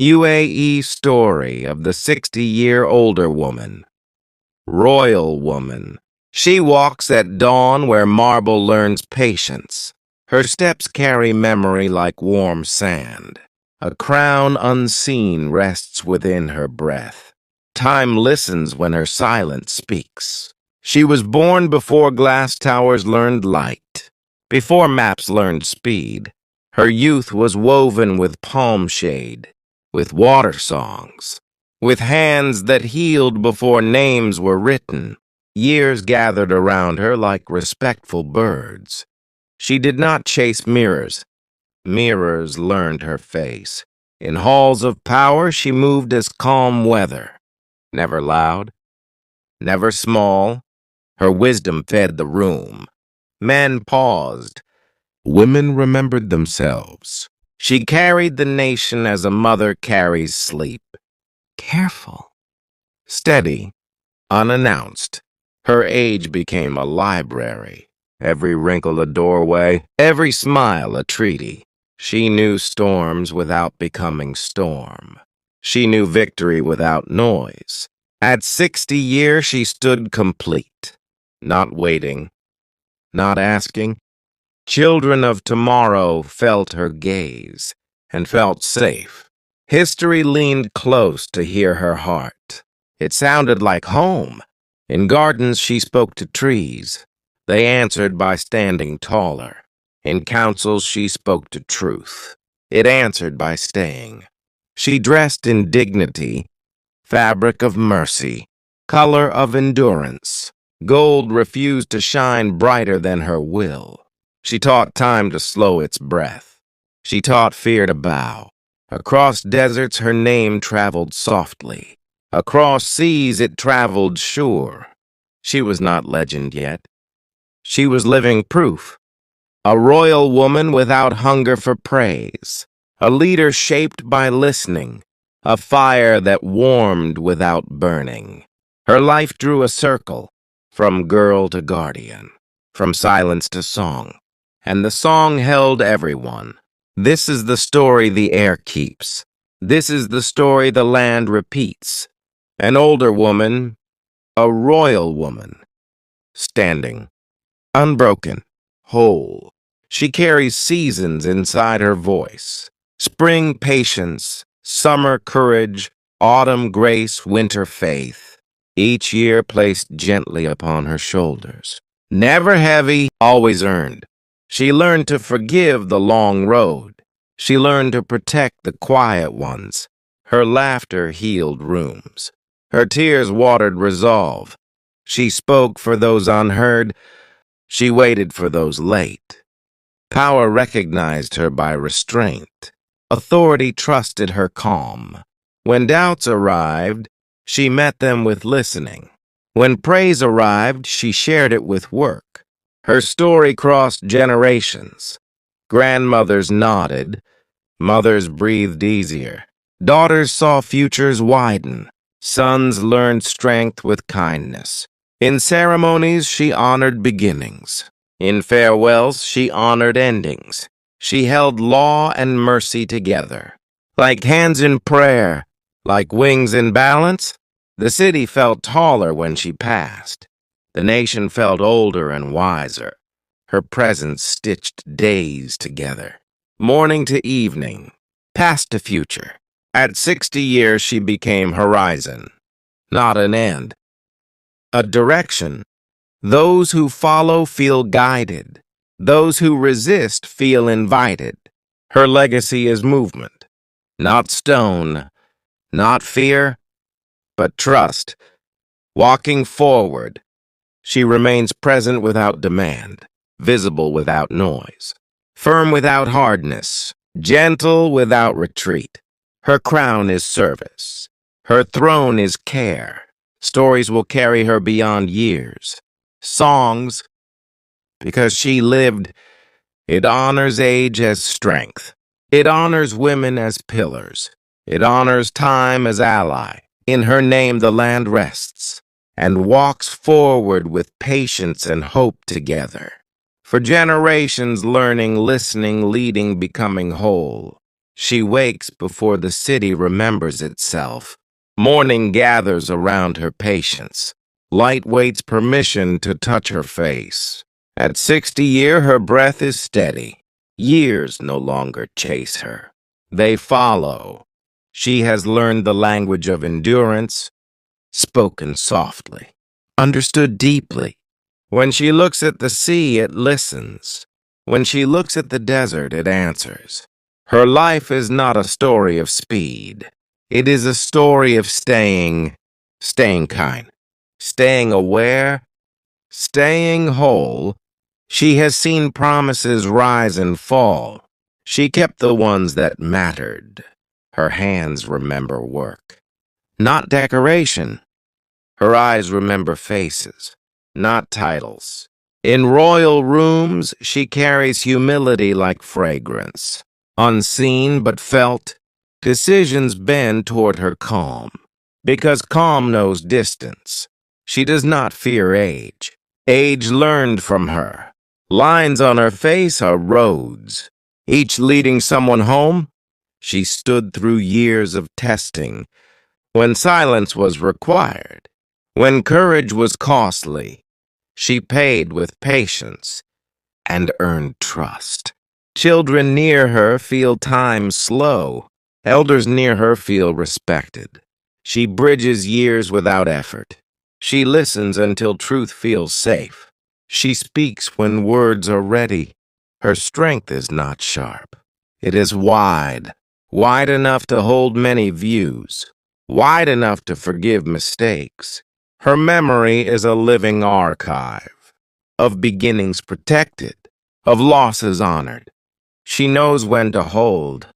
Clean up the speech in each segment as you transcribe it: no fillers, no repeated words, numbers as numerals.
UAE story of the 60-year older woman. Royal woman. She walks at dawn where marble learns patience. Her steps carry memory like warm sand. A crown unseen rests within her breath. Time listens when her silence speaks. She was born before glass towers learned light, before maps learned speed. Her youth was woven with palm shade, with water songs, with hands that healed before names were written. Years gathered around her like respectful birds. She did not chase mirrors. Mirrors learned her face. In halls of power, she moved as calm weather. Never loud, never small. Her wisdom fed the room. Men paused. Women remembered themselves. She carried the nation as a mother carries sleep. Careful, steady, unannounced. Her age became a library. Every wrinkle a doorway, every smile a treaty. She knew storms without becoming storm. She knew victory without noise. At 60 years, she stood complete, not waiting, not asking. Children of tomorrow felt her gaze and felt safe. History leaned close to hear her heart. It sounded like home. In gardens, she spoke to trees. They answered by standing taller. In councils, she spoke to truth. It answered by staying. She dressed in dignity, fabric of mercy, color of endurance. Gold refused to shine brighter than her will. She taught time to slow its breath. She taught fear to bow. Across deserts, her name traveled softly. Across seas, it traveled sure. She was not legend yet. She was living proof. A royal woman without hunger for praise. A leader shaped by listening. A fire that warmed without burning. Her life drew a circle, from girl to guardian, from silence to song. And the song held everyone. This is the story the air keeps. This is the story the land repeats. An older woman, a royal woman, standing, unbroken, whole. She carries seasons inside her voice. Spring patience, summer courage, autumn grace, winter faith. Each year placed gently upon her shoulders. Never heavy, always earned. She learned to forgive the long road. She learned to protect the quiet ones. Her laughter healed rooms. Her tears watered resolve. She spoke for those unheard. She waited for those late. Power recognized her by restraint. Authority trusted her calm. When doubts arrived, she met them with listening. When praise arrived, she shared it with work. Her story crossed generations. Grandmothers nodded. Mothers breathed easier. Daughters saw futures widen. Sons learned strength with kindness. In ceremonies, she honored beginnings. In farewells, she honored endings. She held law and mercy together. Like hands in prayer, like wings in balance, the city felt taller when she passed. The nation felt older and wiser. Her presence stitched days together. Morning to evening, past to future. At 60 years, she became horizon, not an end, a direction. Those who follow feel guided. Those who resist feel invited. Her legacy is movement, not stone, not fear, but trust. Walking forward, she remains present without demand, visible without noise, firm without hardness, gentle without retreat. Her crown is service. Her throne is care. Stories will carry her beyond years. Songs, because she lived. It honors age as strength. It honors women as pillars. It honors time as ally. In her name the land rests and walks forward with patience and hope together. For generations, learning, listening, leading, becoming whole. She wakes before the city remembers itself. Morning gathers around her patience. Light waits permission to touch her face. At 60 her breath is steady. Years no longer chase her. They follow. She has learned the language of endurance, spoken softly, understood deeply. When she looks at the sea, it listens. When she looks at the desert, it answers. Her life is not a story of speed. It is a story of staying kind, staying aware, staying whole. She has seen promises rise and fall. She kept the ones that mattered. Her hands remember work, not decoration. Her eyes remember faces, not titles. In royal rooms, she carries humility like fragrance. Unseen but felt, decisions bend toward her calm. Because calm knows distance. She does not fear age. Age learned from her. Lines on her face are roads, each leading someone home. She stood through years of testing, when silence was required, when courage was costly. She paid with patience and earned trust. Children near her feel time slow. Elders near her feel respected. She bridges years without effort. She listens until truth feels safe. She speaks when words are ready. Her strength is not sharp. It is wide, wide enough to hold many views, wide enough to forgive mistakes. Her memory is a living archive, of beginnings protected, of losses honored. She knows when to hold.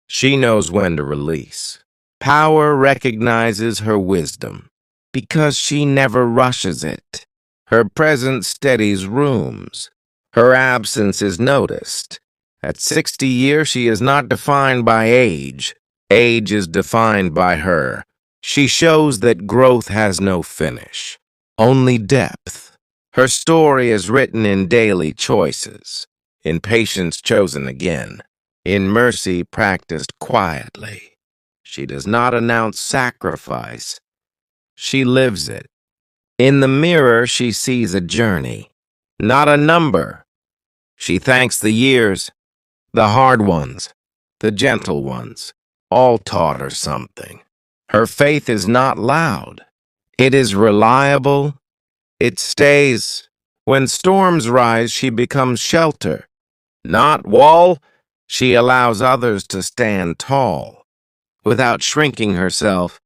She knows when to release. Power recognizes her wisdom because she never rushes it. Her presence steadies rooms. Her absence is noticed. At 60 she is not defined by age. Age is defined by her. She shows that growth has no finish, only depth. Her story is written in daily choices, in patience chosen again, in mercy practiced quietly. She does not announce sacrifice. She lives it. In the mirror, she sees a journey, not a number. She thanks the years, the hard ones, the gentle ones. All taught her something. Her faith is not loud. It is reliable. It stays. When storms rise, she becomes shelter, not wall. She allows others to stand tall without shrinking herself.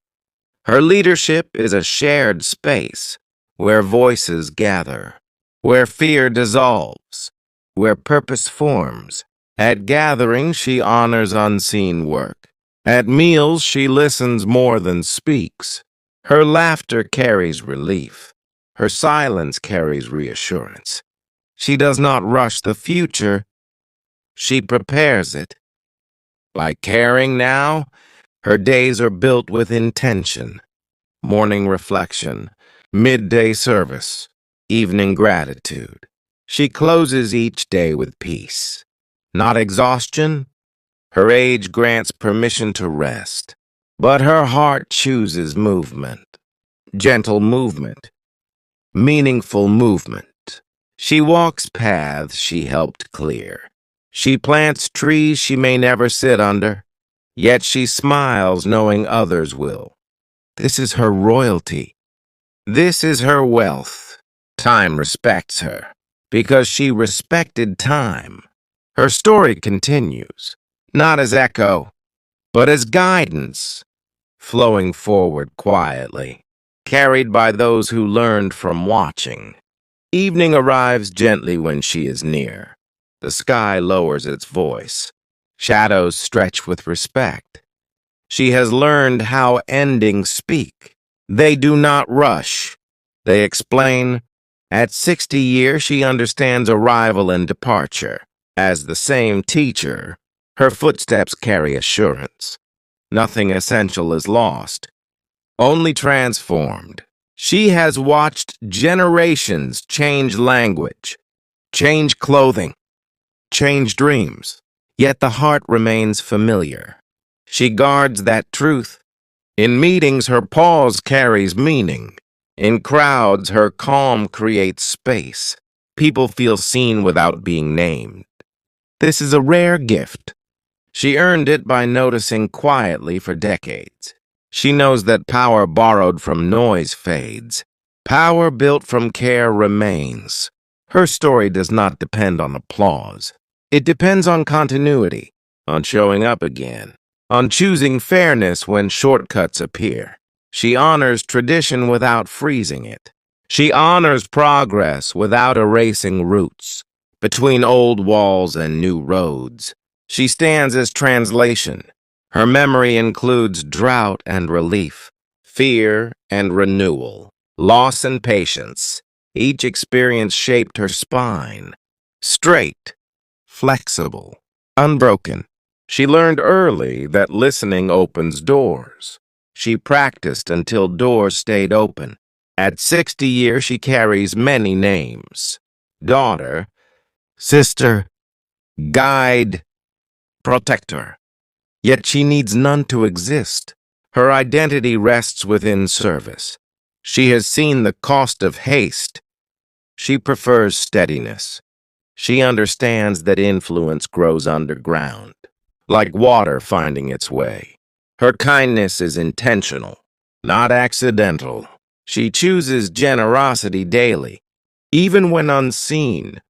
Her leadership is a shared space where voices gather, where fear dissolves, where purpose forms. At gatherings, she honors unseen work. At meals, she listens more than speaks. Her laughter carries relief. Her silence carries reassurance. She does not rush the future. She prepares it. By caring now, her days are built with intention. Morning reflection, midday service, evening gratitude. She closes each day with peace. Not exhaustion. Her age grants permission to rest. But her heart chooses movement. Gentle movement. Meaningful movement. She walks paths she helped clear. She plants trees she may never sit under. Yet she smiles knowing others will. This is her royalty. This is her wealth. Time respects her because she respected time. Her story continues, not as echo, but as guidance, flowing forward quietly, carried by those who learned from watching. Evening arrives gently when she is near. The sky lowers its voice. Shadows stretch with respect. She has learned how endings speak. They do not rush. They explain. At 60 she understands arrival and departure. As the same teacher, her footsteps carry assurance. Nothing essential is lost, only transformed. She has watched generations change language, change clothing, change dreams. yet the heart remains familiar. She guards that truth. In meetings, her pause carries meaning. In crowds, her calm creates space. People feel seen without being named. This is a rare gift. She earned it by noticing quietly for decades. She knows that power borrowed from noise fades. Power built from care remains. Her story does not depend on applause. It depends on continuity, on showing up again, on choosing fairness when shortcuts appear. She honors tradition without freezing it. She honors progress without erasing roots. Between old walls and new roads, she stands as translation. Her memory includes drought and relief, fear and renewal, loss and patience. Each experience shaped her spine. Straight, flexible, unbroken. She learned early that listening opens doors. She practiced until doors stayed open. At 60 years, she carries many names. Daughter, sister, guide, protector. Yet she needs none to exist. Her identity rests within service. She has seen the cost of haste. She prefers steadiness. She understands that influence grows underground, like water finding its way. Her kindness is intentional, not accidental. She chooses generosity daily, even when unseen,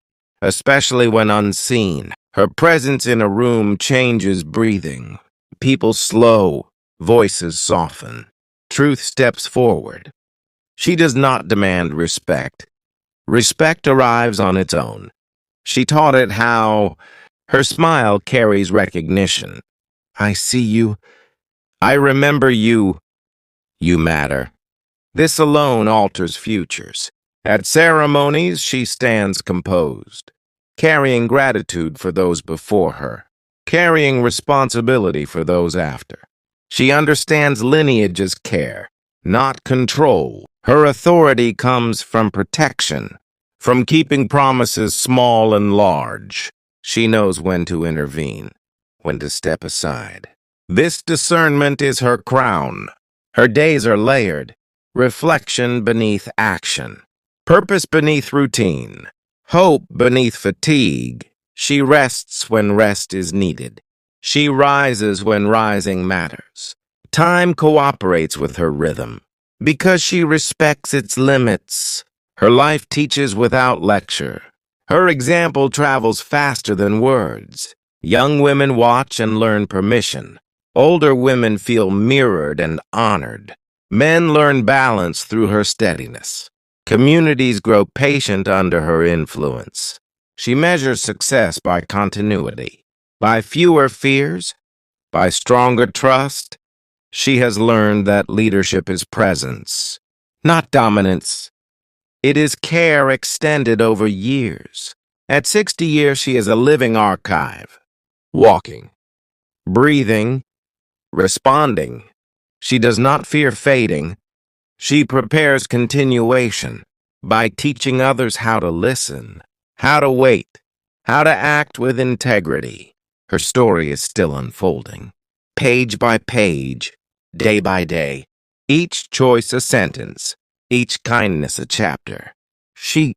especially when unseen. Her presence in a room changes breathing. People slow, voices soften. Truth steps forward. She does not demand respect. Respect arrives on its own. She taught it how. Her smile carries recognition. I see you. I remember you. You matter. This alone alters futures. At ceremonies, she stands composed, carrying gratitude for those before her, carrying responsibility for those after. She understands lineage as care, not control. Her authority comes from protection, from keeping promises small and large. She knows when to intervene, when to step aside. This discernment is her crown. Her days are layered, reflection beneath action, purpose beneath routine, hope beneath fatigue. She rests when rest is needed. She rises when rising matters. Time cooperates with her rhythm because she respects its limits. Her life teaches without lecture. Her example travels faster than words. Young women watch and learn permission. Older women feel mirrored and honored. Men learn balance through her steadiness. Communities grow patient under her influence. She measures success by continuity, by fewer fears, by stronger trust. She has learned that leadership is presence, not dominance. It is care extended over years. At 60 years, she is a living archive, walking, breathing, responding. She does not fear fading. She prepares continuation by teaching others how to listen, how to wait, how to act with integrity. Her story is still unfolding, page by page, day by day. Each choice a sentence, each kindness a chapter. She